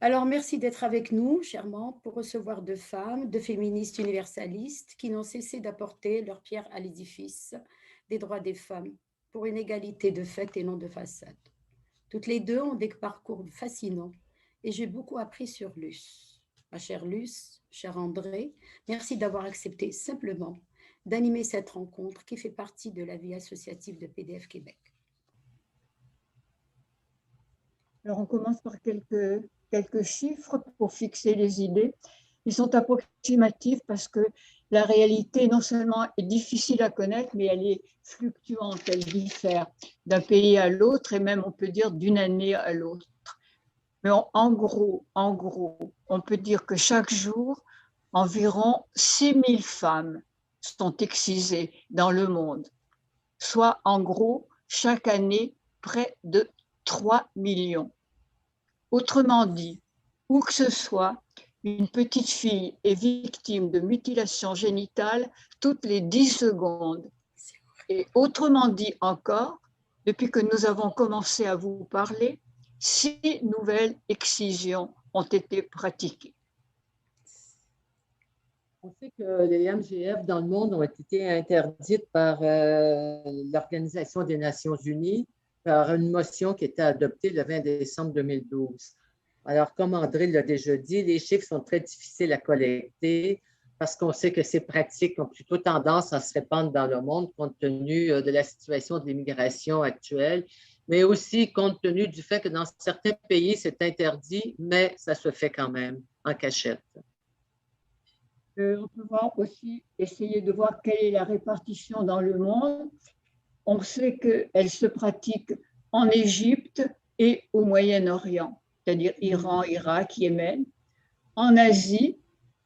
Alors, merci d'être avec nous, chèrement, pour recevoir deux femmes, deux féministes universalistes qui n'ont cessé d'apporter leur pierre à l'édifice des droits des femmes pour une égalité de fait et non de façade. Toutes les deux ont des parcours fascinants et j'ai beaucoup appris sur Luce. Ma chère Luce, cher André, merci d'avoir accepté simplement d'animer cette rencontre qui fait partie de la vie associative de PDF Québec. Alors, on commence par quelques chiffres pour fixer les idées. Ils sont approximatifs parce que la réalité, non seulement est difficile à connaître, mais elle est fluctuante, elle diffère d'un pays à l'autre et même, on peut dire, d'une année à l'autre. Mais en gros, on peut dire que chaque jour, environ 6000 femmes sont excisées dans le monde, soit en gros, chaque année, près de 3 millions. Autrement dit, où que ce soit, une petite fille est victime de mutilation génitale toutes les 10 secondes. Et autrement dit encore, depuis que nous avons commencé à vous parler, 6 nouvelles excisions ont été pratiquées. On sait que les MGF dans le monde ont été interdites par l'Organisation des Nations Unies par une motion qui était adoptée le 20 décembre 2012. Alors, comme André l'a déjà dit, les chiffres sont très difficiles à collecter parce qu'on sait que ces pratiques ont plutôt tendance à se répandre dans le monde compte tenu de la situation de l'immigration actuelle, mais aussi compte tenu du fait que dans certains pays, c'est interdit, mais ça se fait quand même en cachette. On peut aussi essayer de voir quelle est la répartition dans le monde. On sait qu'elle se pratique en Égypte et au Moyen-Orient, c'est-à-dire Iran, Irak, Yémen, en Asie,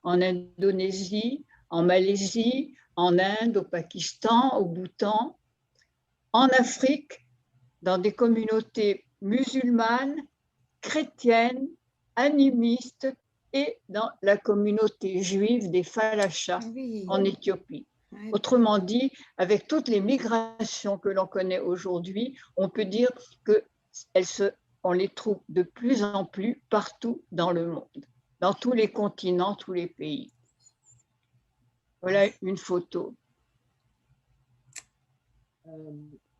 en Indonésie, en Malaisie, en Inde, au Pakistan, au Bhoutan, en Afrique, dans des communautés musulmanes, chrétiennes, animistes et dans la communauté juive des Falachas en Éthiopie. Oui. Autrement dit, avec toutes les migrations que l'on connaît aujourd'hui, on peut dire qu'on les trouve de plus en plus partout dans le monde, dans tous les continents, tous les pays. Voilà une photo.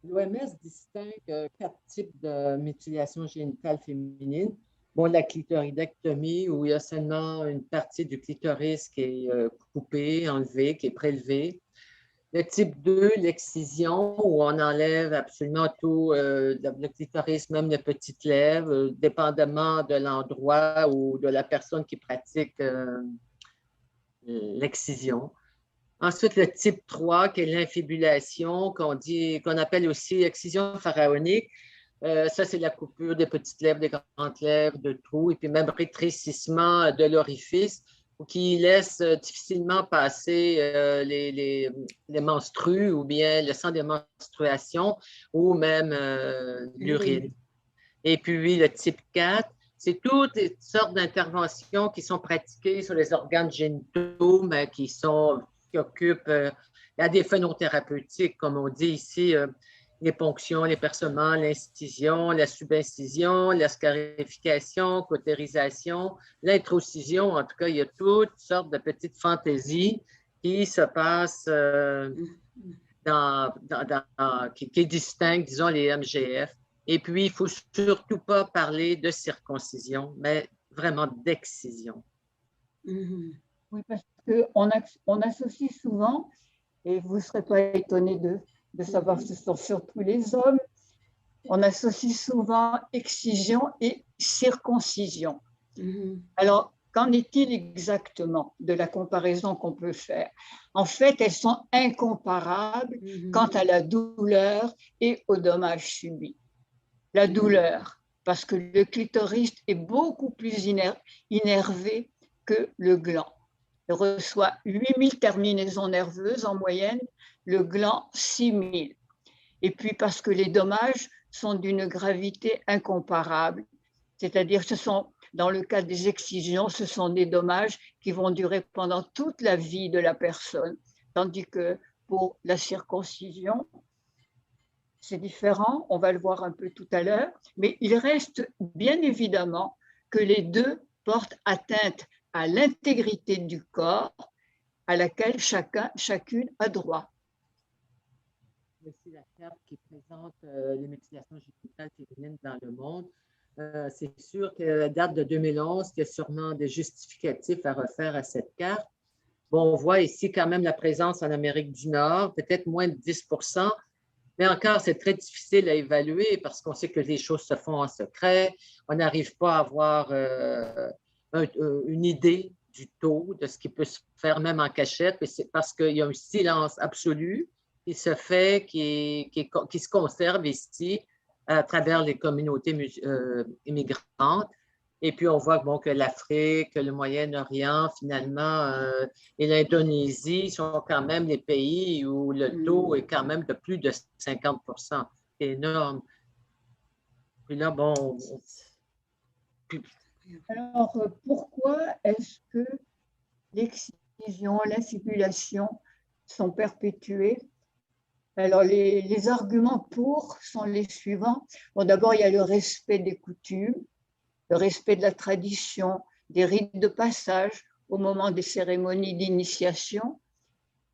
L'OMS distingue 4 types de mutilation génitale féminine. Bon, la clitoridectomie, où il y a seulement une partie du clitoris qui est coupée, enlevée, qui est prélevée. Le type 2, l'excision, où on enlève absolument tout, le clitoris, même les petites lèvres, dépendamment de l'endroit ou de la personne qui pratique l'excision. Ensuite, le type 3, qui est l'infibulation, qu'on appelle aussi excision pharaonique. Ça, c'est la coupure des petites lèvres, des grandes lèvres, de trous, et puis même rétrécissement de l'orifice, qui laisse difficilement passer les menstrues ou bien le sang des menstruations ou même l'urine. Et puis, le type 4, c'est toutes les sortes d'interventions qui sont pratiquées sur les organes génitaux, mais qui occupent la des phénothérapeutiques, comme on dit ici, les ponctions, les percements, l'incision, la subincision, la scarification, cautérisation, l'introcision. En tout cas, il y a toutes sortes de petites fantaisies qui se passent qui distinguent, disons, les MGF. Et puis, il ne faut surtout pas parler de circoncision, mais vraiment d'excision. Oui, parce qu'on associe souvent, et vous ne serez pas étonnés de savoir que ce sont surtout les hommes, on associe souvent excision et circoncision. Alors, qu'en est-il exactement de la comparaison qu'on peut faire? En fait, elles sont incomparables quant à la douleur et aux dommages subis. La douleur, parce que le clitoris est beaucoup plus innervé que le gland. Il reçoit 8000 terminaisons nerveuses en moyenne, le gland 6000. Et puis parce que les dommages sont d'une gravité incomparable, c'est-à-dire dans le cas des excisions, ce sont des dommages qui vont durer pendant toute la vie de la personne, tandis que pour la circoncision, c'est différent, on va le voir un peu tout à l'heure, mais il reste bien évidemment que les deux porte atteinte à l'intégrité du corps à laquelle chacune a droit. Voici la carte qui présente les mutilations génitales féminines dans le monde. C'est sûr qu'elle date de 2011, qu'il y a sûrement des justificatifs à refaire à cette carte. Bon, on voit ici quand même la présence en Amérique du Nord, peut-être moins de 10%, mais encore, c'est très difficile à évaluer parce qu'on sait que les choses se font en secret. On n'arrive pas à avoir une idée du taux, de ce qui peut se faire même en cachette, mais c'est parce qu'il y a un silence absolu qui se fait, qui se conserve ici à travers les communautés immigrantes. Et puis, on voit bon, que l'Afrique, le Moyen-Orient, finalement, et l'Indonésie sont quand même les pays où le taux est quand même de plus de 50%. C'est énorme. Puis là, bon... Alors, pourquoi est-ce que l'excision, l'infibulation sont perpétuées? Alors, les arguments pour sont les suivants. Bon, d'abord, il y a le respect des coutumes, le respect de la tradition, des rites de passage au moment des cérémonies d'initiation.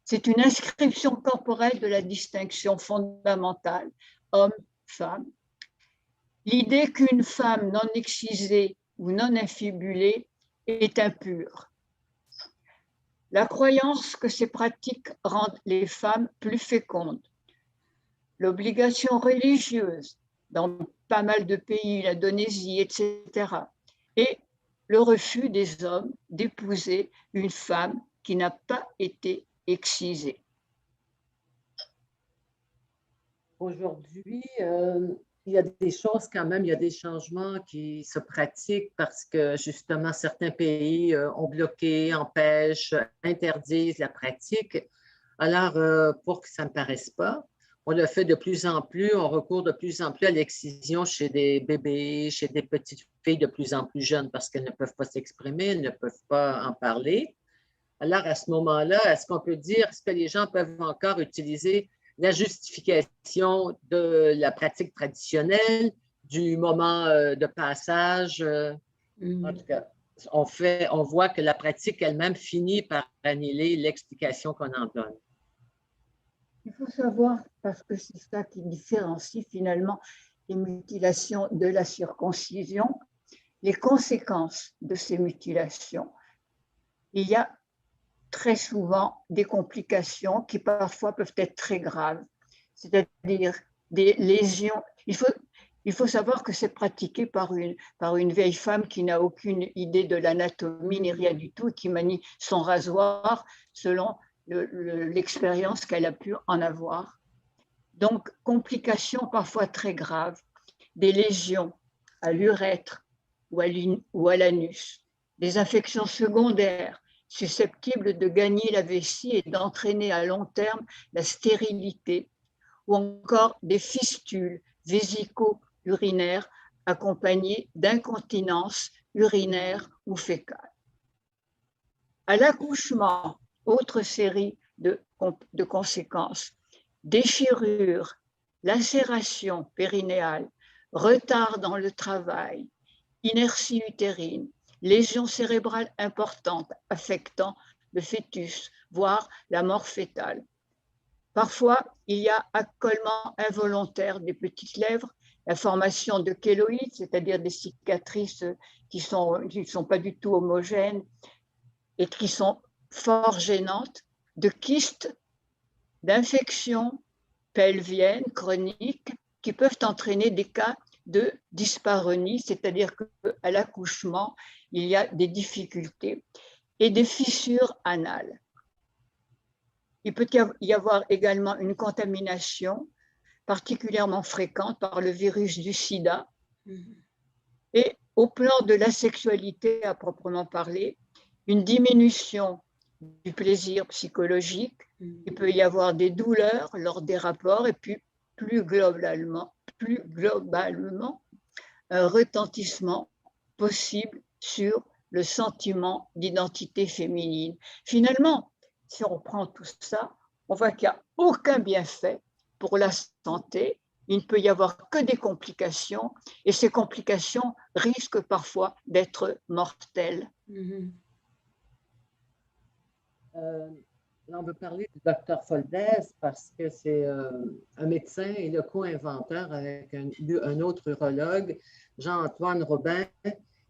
C'est une inscription corporelle de la distinction fondamentale homme-femme. L'idée qu'une femme non excisée ou non infibulée est impure. La croyance que ces pratiques rendent les femmes plus fécondes. L'obligation religieuse dans pas mal de pays, l'Indonésie, etc. Et le refus des hommes d'épouser une femme qui n'a pas été excisée. Aujourd'hui, il y a des choses quand même, il y a des changements qui se pratiquent parce que justement certains pays ont bloqué, empêchent, interdisent la pratique. Alors, pour que ça ne paraisse pas, on le fait de plus en plus, on recourt de plus en plus à l'excision chez des bébés, chez des petites filles de plus en plus jeunes parce qu'elles ne peuvent pas s'exprimer, elles ne peuvent pas en parler. Alors, à ce moment-là, est-ce qu'on peut dire, est-ce que les gens peuvent encore utiliser la justification de la pratique traditionnelle, du moment de passage? En tout cas, on voit que la pratique elle-même finit par annihiler l'explication qu'on en donne. Il faut savoir, parce que c'est ça qui différencie finalement les mutilations de la circoncision, les conséquences de ces mutilations. Il y a très souvent des complications qui parfois peuvent être très graves, c'est-à-dire des lésions. Il faut savoir que c'est pratiqué par une vieille femme qui n'a aucune idée de l'anatomie ni rien du tout, qui manie son rasoir selon l'expérience qu'elle a pu en avoir. Donc, complications parfois très graves, des lésions à l'urètre ou à l'anus, des infections secondaires susceptibles de gagner la vessie et d'entraîner à long terme la stérilité, ou encore des fistules vésico-urinaires accompagnées d'incontinence urinaire ou fécale. À l'accouchement, autre série de conséquences, déchirures, lacération périnéale, retard dans le travail, inertie utérine, lésions cérébrales importantes affectant le fœtus, voire la mort fœtale. Parfois, il y a accolement involontaire des petites lèvres, la formation de kéloïdes, c'est-à-dire des cicatrices qui ne sont pas du tout homogènes et qui sont fort gênantes, de kystes, d'infections pelviennes chroniques qui peuvent entraîner des cas de dyspareunie, c'est-à-dire qu'à l'accouchement, il y a des difficultés, et des fissures anales. Il peut y avoir également une contamination particulièrement fréquente par le virus du sida. Et au plan de la sexualité à proprement parler, une diminution du plaisir psychologique, il peut y avoir des douleurs lors des rapports et puis plus globalement un retentissement possible sur le sentiment d'identité féminine. Finalement, si on prend tout ça, on voit qu'il n'y a aucun bienfait pour la santé il ne peut y avoir que des complications et ces complications risquent parfois d'être mortelles. Là, on veut parler du docteur Foldès parce que c'est un médecin et le co-inventeur avec un autre urologue, Jean-Antoine Robin,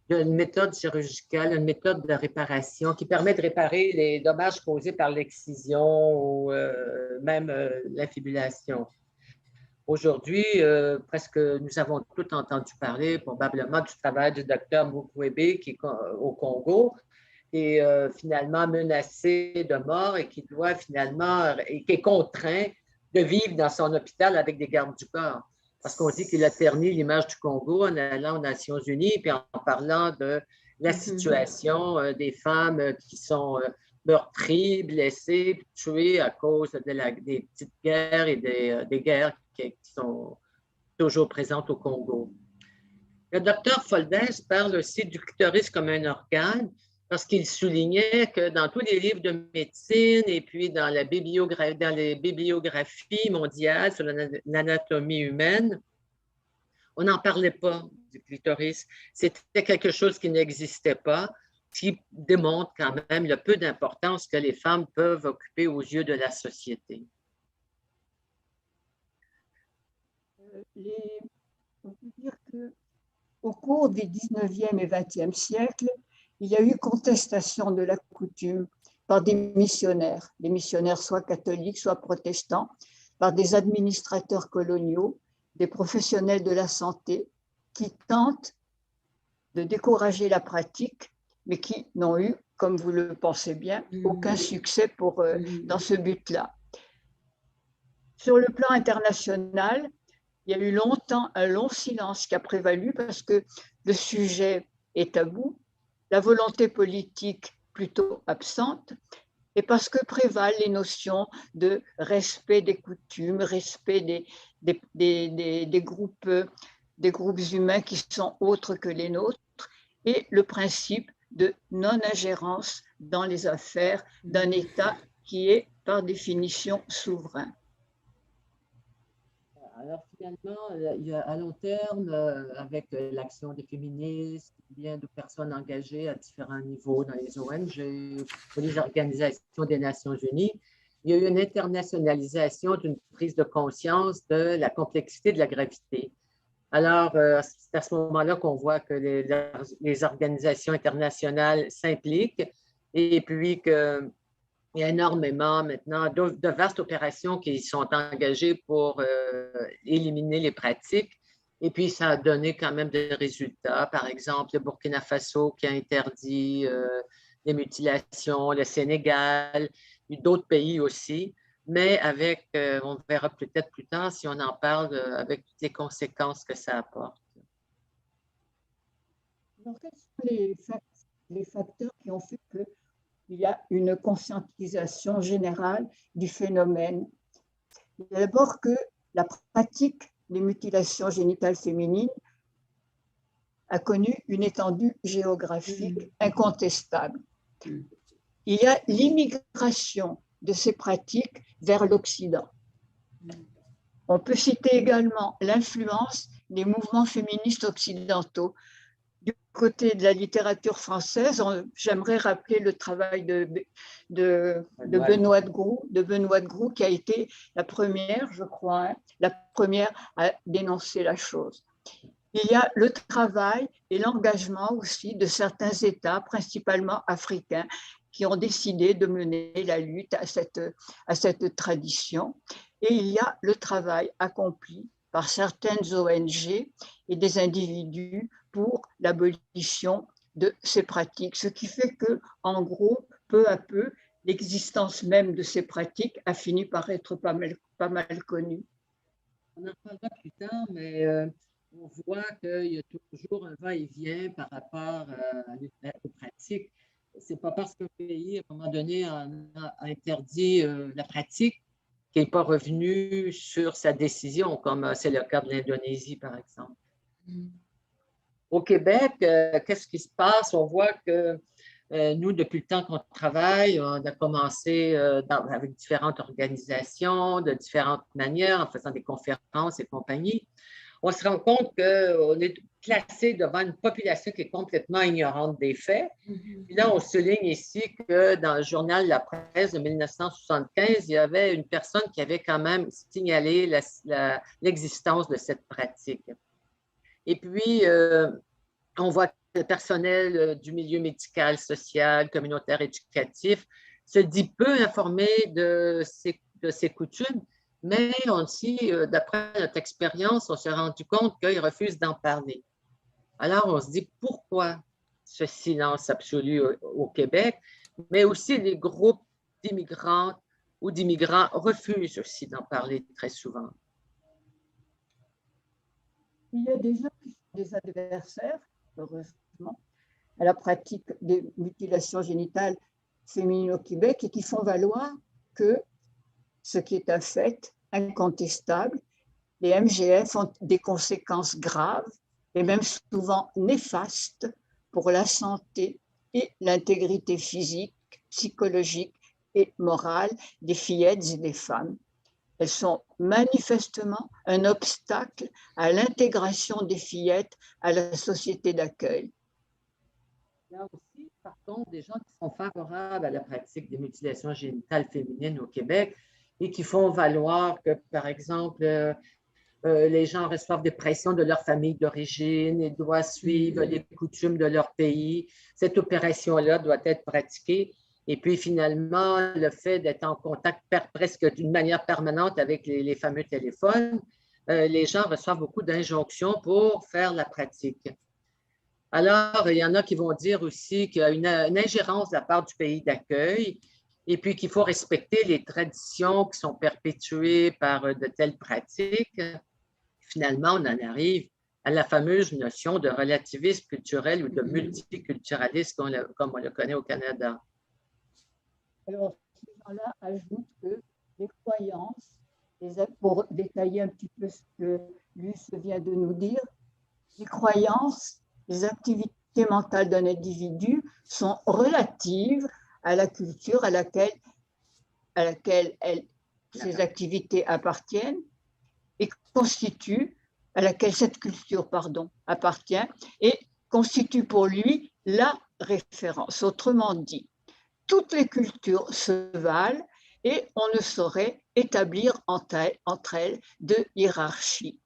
d'une méthode chirurgicale, une méthode de réparation qui permet de réparer les dommages causés par l'excision ou même l'infibulation. Aujourd'hui, presque nous avons tous entendu parler probablement du travail du docteur Mukwege qui est au Congo, qui est finalement menacé de mort et qui doit finalement, et qui est contraint de vivre dans son hôpital avec des gardes du corps. Parce qu'on dit qu'il a terni l'image du Congo en allant aux Nations Unies puis en parlant de la situation des femmes qui sont meurtries, blessées, tuées à cause de des petites guerres et des guerres qui sont toujours présentes au Congo. Le docteur Foldès parle aussi du clitoris comme un organe parce qu'il soulignait que dans tous les livres de médecine et puis dans les bibliographies mondiales sur l'anatomie humaine, on n'en parlait pas du clitoris. C'était quelque chose qui n'existait pas, qui démontre quand même le peu d'importance que les femmes peuvent occuper aux yeux de la société. On peut dire qu'au cours des 19e et 20e siècles, il y a eu contestation de la coutume par des missionnaires soit catholiques, soit protestants, par des administrateurs coloniaux, des professionnels de la santé qui tentent de décourager la pratique, mais qui n'ont eu, comme vous le pensez bien, aucun succès dans ce but-là. Sur le plan international, il y a eu longtemps un long silence qui a prévalu parce que le sujet est tabou, la volonté politique plutôt absente, et parce que prévalent les notions de respect des coutumes, respect des groupes humains qui sont autres que les nôtres, et le principe de non-ingérence dans les affaires d'un État qui est par définition souverain. Alors finalement, il y a à long terme, avec l'action des féministes, bien de personnes engagées à différents niveaux dans les ONG, ou les organisations des Nations Unies, il y a eu une internationalisation d'une prise de conscience de la complexité de la gravité. Alors, c'est à ce moment-là qu'on voit que les organisations internationales s'impliquent et puis que il y a énormément maintenant de vastes opérations qui sont engagées pour éliminer les pratiques. Et puis, ça a donné quand même des résultats. Par exemple, le Burkina Faso qui a interdit les mutilations, le Sénégal, d'autres pays aussi. Mais avec, on verra peut-être plus tard si on en parle avec toutes les conséquences que ça apporte. Alors, quels sont les facteurs qui ont fait que il y a une conscientisation générale du phénomène? D'abord que la pratique des mutilations génitales féminines a connu une étendue géographique incontestable. Il y a l'immigration de ces pratiques vers l'Occident. On peut citer également l'influence des mouvements féministes occidentaux. Du côté de la littérature française, j'aimerais rappeler le travail de Benoît de Groux, qui a été la première, je crois, la première à dénoncer la chose. Il y a le travail et l'engagement aussi de certains États, principalement africains, qui ont décidé de mener la lutte à cette tradition. Et il y a le travail accompli par certaines ONG et des individus pour l'abolition de ces pratiques, ce qui fait que, en gros, peu à peu, l'existence même de ces pratiques a fini par être pas mal connue. On en parlera plus tard, mais on voit qu'il y a toujours un va-et-vient par rapport aux pratiques. Ce n'est pas parce qu'un pays, à un moment donné, a interdit la pratique qu'il n'est pas revenu sur sa décision, comme c'est le cas de l'Indonésie, par exemple. Au Québec, qu'est-ce qui se passe? On voit que Nous, depuis le temps qu'on travaille, on a commencé avec différentes organisations, de différentes manières, en faisant des conférences et compagnie. On se rend compte qu'on est placé devant une population qui est complètement ignorante des faits. Puis là, on souligne ici que dans le journal La Presse de 1975, il y avait une personne qui avait quand même signalé l'existence de cette pratique. Et puis, on voit que le personnel du milieu médical, social, communautaire, éducatif se dit peu informé de ces coutumes, mais aussi, d'après notre expérience, on s'est rendu compte qu'ils refusent d'en parler. Alors, on se dit pourquoi ce silence absolu au Québec, mais aussi les groupes d'immigrants ou d'immigrants refusent aussi d'en parler très souvent. Il y a des gens qui sont des adversaires, heureusement, à la pratique des mutilations génitales féminines au Québec et qui font valoir que ce qui est un fait incontestable, les MGF ont des conséquences graves et même souvent néfastes pour la santé et l'intégrité physique, psychologique et morale des fillettes et des femmes. Elles sont manifestement un obstacle à l'intégration des fillettes à la société d'accueil. Il y a aussi, par contre, des gens qui sont favorables à la pratique des mutilations génitales féminines au Québec et qui font valoir que, par exemple, les gens reçoivent des pressions de leur famille d'origine et doivent suivre les coutumes de leur pays. Cette opération-là doit être pratiquée. Et puis, finalement, le fait d'être en contact presque d'une manière permanente avec les fameux téléphones, les gens reçoivent beaucoup d'injonctions pour faire la pratique. Alors, il y en a qui vont dire aussi qu'il y a une ingérence de la part du pays d'accueil et puis qu'il faut respecter les traditions qui sont perpétuées par de telles pratiques. Finalement, on en arrive à la fameuse notion de relativisme culturel ou de multiculturalisme comme on le connaît au Canada. Alors, ces gens-là ajoutent que les croyances, pour détailler un petit peu ce que Luce vient de nous dire, les croyances, les activités mentales d'un individu sont relatives à la culture à laquelle ces activités appartiennent et à laquelle cette culture appartient et constitue pour lui la référence. Autrement dit, toutes les cultures se valent et on ne saurait établir entre elles de hiérarchie.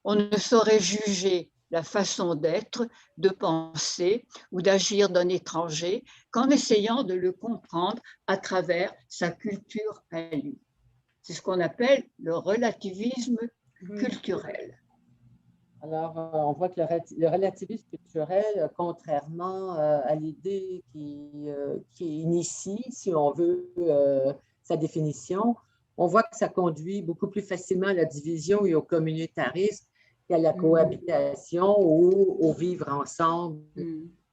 On ne saurait juger la façon d'être, de penser ou d'agir d'un étranger qu'en essayant de le comprendre à travers sa culture à lui. C'est ce qu'on appelle le relativisme culturel. Alors, on voit que le relativisme culturel, contrairement à l'idée qui initie, si on veut, sa définition, on voit que ça conduit beaucoup plus facilement à la division et au communautarisme qu'à la cohabitation ou au vivre ensemble.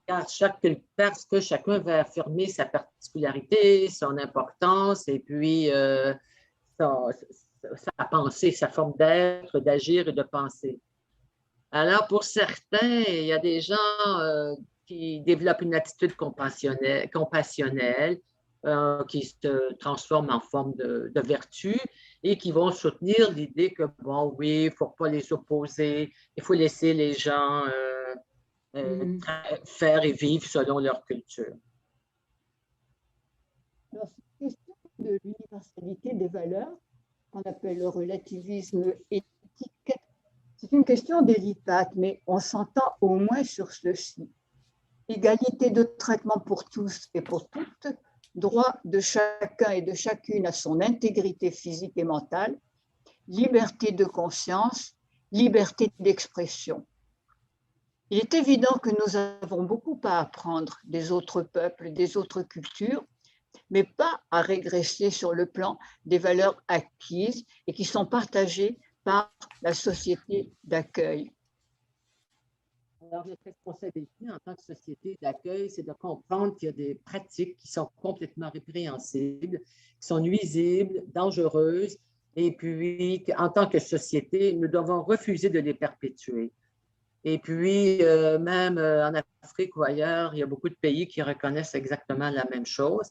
Parce que chacun va affirmer sa particularité, son importance et puis sa pensée, sa forme d'être, d'agir et de penser. Alors, pour certains, il y a des gens qui développent une attitude compassionnelle qui se transforme en forme de vertu et qui vont soutenir l'idée que, bon, oui, il ne faut pas les opposer, il faut laisser les gens faire et vivre selon leur culture. Alors, cette question de l'universalité des valeurs, qu'on appelle le relativisme éthique, c'est une question délicate, mais on s'entend au moins sur ceci. Égalité de traitement pour tous et pour toutes, droit de chacun et de chacune à son intégrité physique et mentale, liberté de conscience, liberté d'expression. Il est évident que nous avons beaucoup à apprendre des autres peuples, des autres cultures, mais pas à régresser sur le plan des valeurs acquises et qui sont partagées par la société d'accueil. Alors, notre responsabilité en tant que société d'accueil, c'est de comprendre qu'il y a des pratiques qui sont complètement répréhensibles, qui sont nuisibles, dangereuses, et puis, en tant que société, nous devons refuser de les perpétuer. Et puis, même en Afrique ou ailleurs, il y a beaucoup de pays qui reconnaissent exactement la même chose.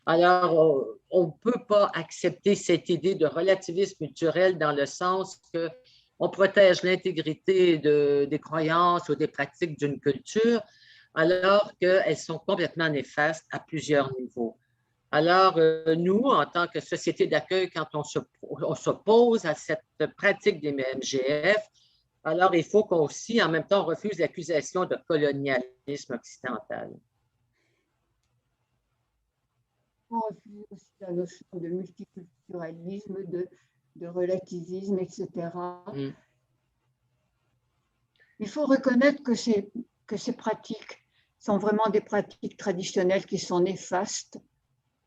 Alors, on ne peut pas accepter cette idée de relativisme culturel dans le sens qu'on protège l'intégrité des croyances ou des pratiques d'une culture, alors qu'elles sont complètement néfastes à plusieurs niveaux. Alors, nous, en tant que société d'accueil, quand on s'oppose à cette pratique des MGF, alors il faut qu'on aussi, en même temps, refuse l'accusation de colonialisme occidental. On refuse aussi la notion de multiculturalisme, de relativisme, etc. Il faut reconnaître que ces pratiques sont vraiment des pratiques traditionnelles qui sont néfastes.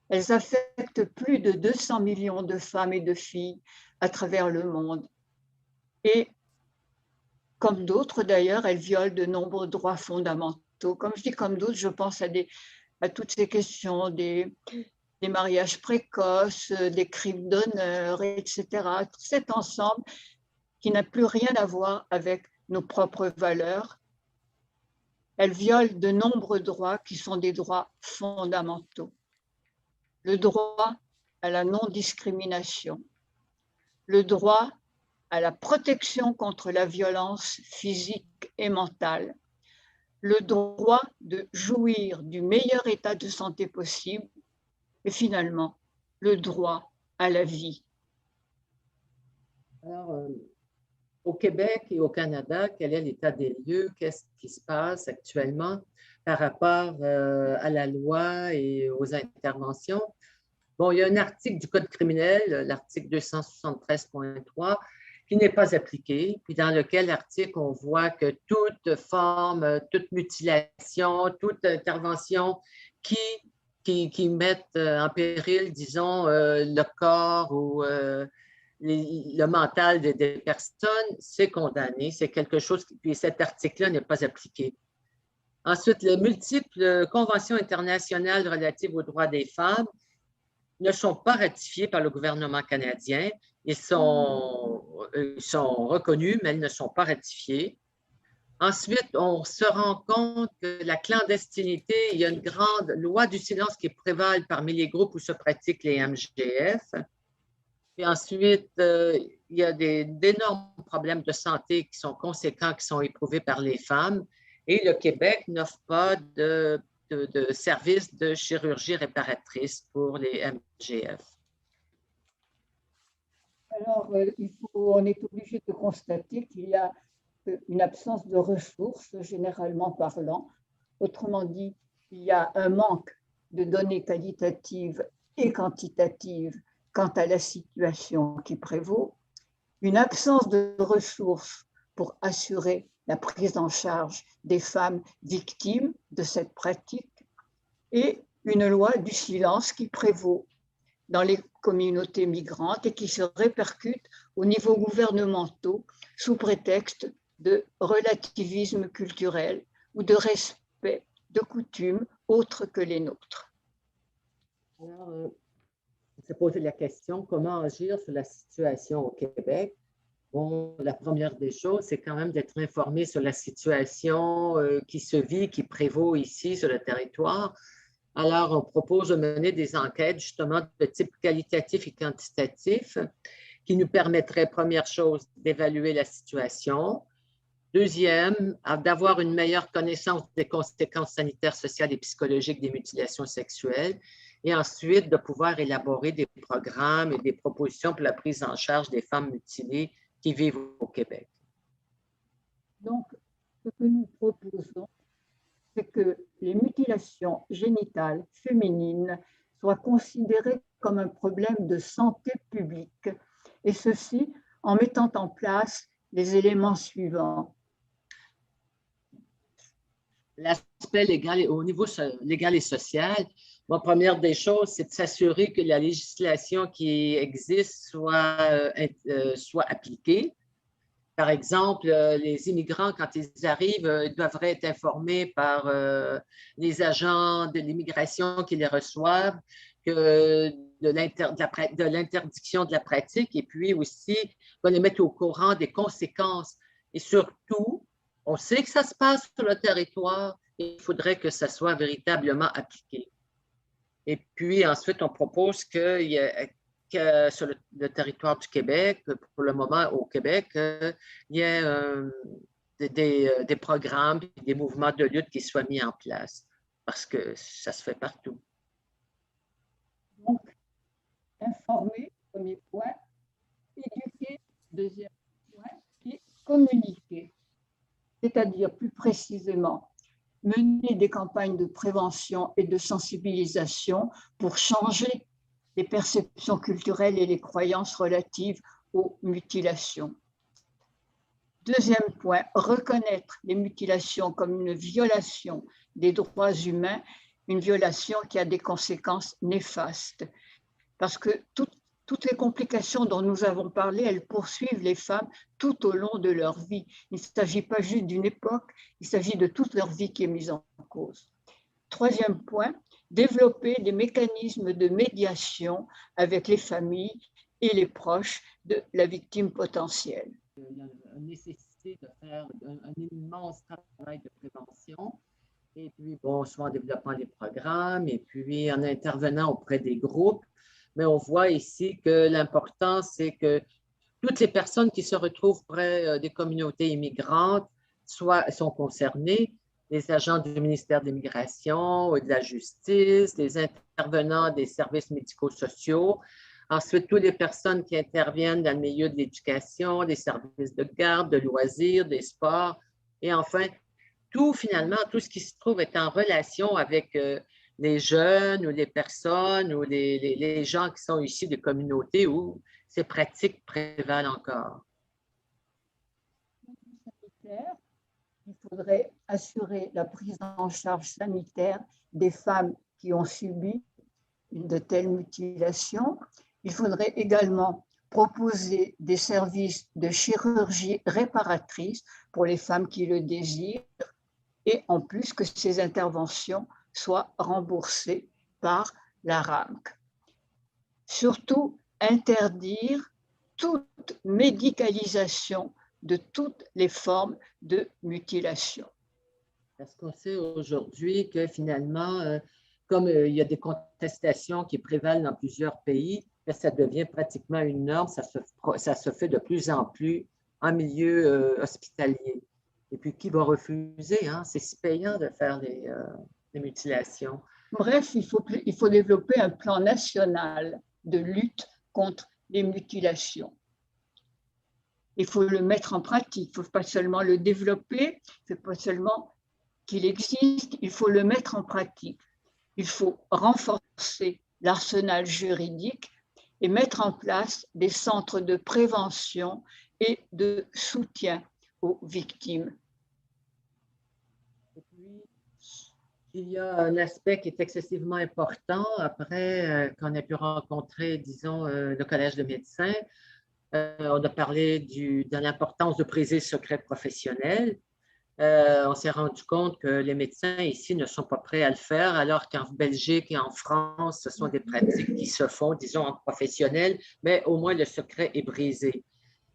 Elles affectent plus de 200 millions de femmes et de filles à travers le monde. Et comme d'autres d'ailleurs, elles violent de nombreux droits fondamentaux. Comme je dis comme d'autres, je pense à toutes ces questions des mariages précoces, des crimes d'honneur, etc. Tout cet ensemble qui n'a plus rien à voir avec nos propres valeurs. Elles violent de nombreux droits qui sont des droits fondamentaux. Le droit à la non-discrimination, le droit à la protection contre la violence physique et mentale, le droit de jouir du meilleur état de santé possible et finalement le droit à la vie. Alors, au Québec et au Canada, quel est l'état des lieux? Qu'est-ce qui se passe actuellement par rapport à la loi et aux interventions? Bon, il y a un article du Code criminel, l'article 273.3, qui n'est pas appliqué, puis dans lequel l'article, on voit que toute forme, toute mutilation, toute intervention qui mettent en péril, disons, le corps ou le mental des personnes, c'est condamné, c'est quelque chose, puis cet article-là n'est pas appliqué. Ensuite, les multiples conventions internationales relatives aux droits des femmes ne sont pas ratifiées par le gouvernement canadien. Ils sont reconnus, mais elles ne sont pas ratifiées. Ensuite, on se rend compte que la clandestinité, il y a une grande loi du silence qui prévale parmi les groupes où se pratiquent les MGF. Puis ensuite, il y a d'énormes problèmes de santé qui sont conséquents, qui sont éprouvés par les femmes. Et le Québec n'offre pas de services de chirurgie réparatrice pour les MGF. Alors, on est obligé de constater qu'il y a une absence de ressources, généralement parlant. Autrement dit, il y a un manque de données qualitatives et quantitatives quant à la situation qui prévaut, une absence de ressources pour assurer la prise en charge des femmes victimes de cette pratique et une loi du silence qui prévaut dans les communautés migrantes et qui se répercute au niveau gouvernemental sous prétexte de relativisme culturel ou de respect de coutumes autres que les nôtres. Alors, on s'est posé la question, comment agir sur la situation au Québec? Bon, la première des choses, c'est quand même d'être informé sur la situation qui se vit, qui prévaut ici sur le territoire. Alors, on propose de mener des enquêtes justement de type qualitatif et quantitatif qui nous permettraient, première chose, d'évaluer la situation. Deuxième, d'avoir une meilleure connaissance des conséquences sanitaires, sociales et psychologiques des mutilations sexuelles. Et ensuite, de pouvoir élaborer des programmes et des propositions pour la prise en charge des femmes mutilées qui vivent au Québec. Donc, ce que nous proposons, c'est que les mutilations génitales féminines soient considérées comme un problème de santé publique, et ceci en mettant en place les éléments suivants. L'aspect légal, au niveau légal et social, la première des choses, c'est de s'assurer que la législation qui existe soit appliquée. Par exemple, les immigrants, quand ils arrivent, ils doivent être informés par les agents de l'immigration qui les reçoivent de l'interdiction de la pratique et puis aussi qu'on les mette au courant des conséquences. Et surtout, On sait que ça se passe sur le territoire, et il faudrait que ça soit véritablement appliqué. Et puis ensuite, on propose que sur le territoire du Québec, pour le moment au Québec, il y ait des programmes, des mouvements de lutte qui soient mis en place, parce que ça se fait partout. Donc, informer, premier point, éduquer, deuxième point, et communiquer. C'est-à-dire, plus précisément, mener des campagnes de prévention et de sensibilisation pour changer les perceptions culturelles et les croyances relatives aux mutilations. Deuxième point, reconnaître les mutilations comme une violation des droits humains, une violation qui a des conséquences néfastes. Parce que toutes les complications dont nous avons parlé, elles poursuivent les femmes tout au long de leur vie. Il ne s'agit pas juste d'une époque, il s'agit de toute leur vie qui est mise en cause. Troisième point, développer des mécanismes de médiation avec les familles et les proches de la victime potentielle. Il y a une nécessité de faire un immense travail de prévention. Et puis, bon, soit en développant des programmes et puis en intervenant auprès des groupes. Mais on voit ici que l'important, c'est que toutes les personnes qui se retrouvent près des communautés immigrantes sont concernées, les agents du ministère de l'Immigration, de la Justice, les intervenants des services médico-sociaux, ensuite toutes les personnes qui interviennent dans le milieu de l'éducation, des services de garde, de loisirs, des sports, et enfin, finalement, tout ce qui se trouve est en relation avec les jeunes ou les personnes ou les gens qui sont issus des communautés où ces pratiques prévalent encore. Il faudrait assurer la prise en charge sanitaire des femmes qui ont subi de telles mutilations. Il faudrait également proposer des services de chirurgie réparatrice pour les femmes qui le désirent et en plus que ces interventions soient remboursées par la RAMQ. Surtout, interdire toute médicalisation de toutes les formes de mutilation. Parce qu'on sait aujourd'hui que finalement, comme il y a des contestations qui prévalent dans plusieurs pays, ça devient pratiquement une norme, ça se fait de plus en plus en milieu hospitalier. Et puis, qui va refuser? Hein? C'est si payant de faire des mutilations. Bref, il faut développer un plan national de lutte contre les mutilations. Il faut le mettre en pratique. Il ne faut pas seulement le développer, il ne faut pas seulement qu'il existe, il faut le mettre en pratique. Il faut renforcer l'arsenal juridique et mettre en place des centres de prévention et de soutien aux victimes. Et puis, il y a un aspect qui est excessivement important après qu'on a pu rencontrer, disons, le Collège de médecins. On a parlé de l'importance de briser le secret professionnel. On s'est rendu compte que les médecins ici ne sont pas prêts à le faire, alors qu'en Belgique et en France, ce sont des pratiques qui se font, disons, en professionnel, mais au moins le secret est brisé.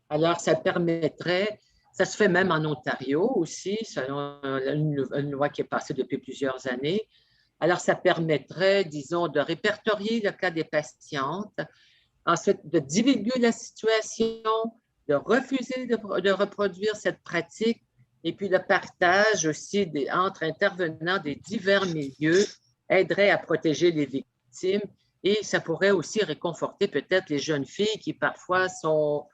Alors, ça permettrait, ça se fait même en Ontario aussi, selon une loi qui est passée depuis plusieurs années. Alors, ça permettrait, disons, de répertorier le cas des patientes, ensuite de divulguer la situation, de refuser de reproduire cette pratique, et puis le partage aussi entre intervenants des divers milieux aiderait à protéger les victimes et ça pourrait aussi réconforter peut-être les jeunes filles qui parfois sont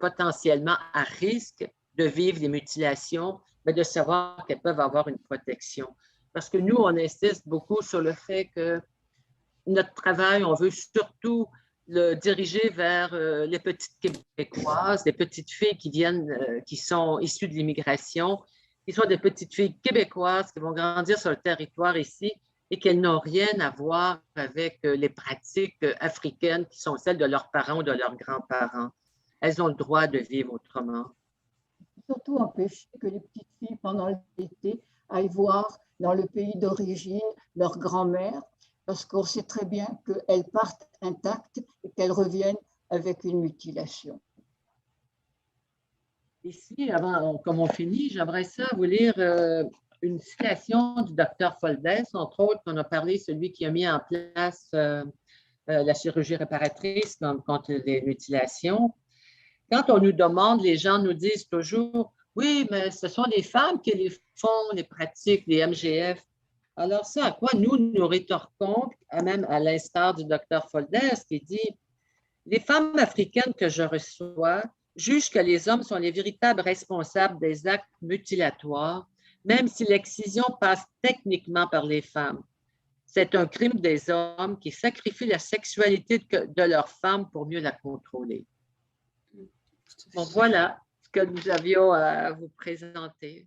potentiellement à risque de vivre des mutilations, mais de savoir qu'elles peuvent avoir une protection. Parce que nous, on insiste beaucoup sur le fait que notre travail, on veut surtout le diriger vers les petites Québécoises, les petites filles qui sont issues de l'immigration, qui sont des petites filles québécoises qui vont grandir sur le territoire ici et qu'elles n'ont rien à voir avec les pratiques africaines qui sont celles de leurs parents ou de leurs grands-parents. Elles ont le droit de vivre autrement. Surtout empêcher que les petites filles, pendant l'été, aillent voir dans le pays d'origine leur grand-mère, parce qu'on sait très bien qu'elles partent intactes et qu'elles reviennent avec une mutilation. Ici, comme on finit, j'aimerais ça vous lire une citation du docteur Foldes, entre autres, qu'on a parlé, celui qui a mis en place la chirurgie réparatrice contre les mutilations. Quand on nous demande, les gens nous disent toujours, oui, mais ce sont les femmes qui les font, les pratiques, les MGF. Alors ça, à quoi nous rétorquons, même à l'instar du docteur Foldes, qui dit, les femmes africaines que je reçois jugent que les hommes sont les véritables responsables des actes mutilatoires, même si l'excision passe techniquement par les femmes. C'est un crime des hommes qui sacrifient la sexualité de leurs femmes pour mieux la contrôler. Bon, voilà ce que nous avions à vous présenter.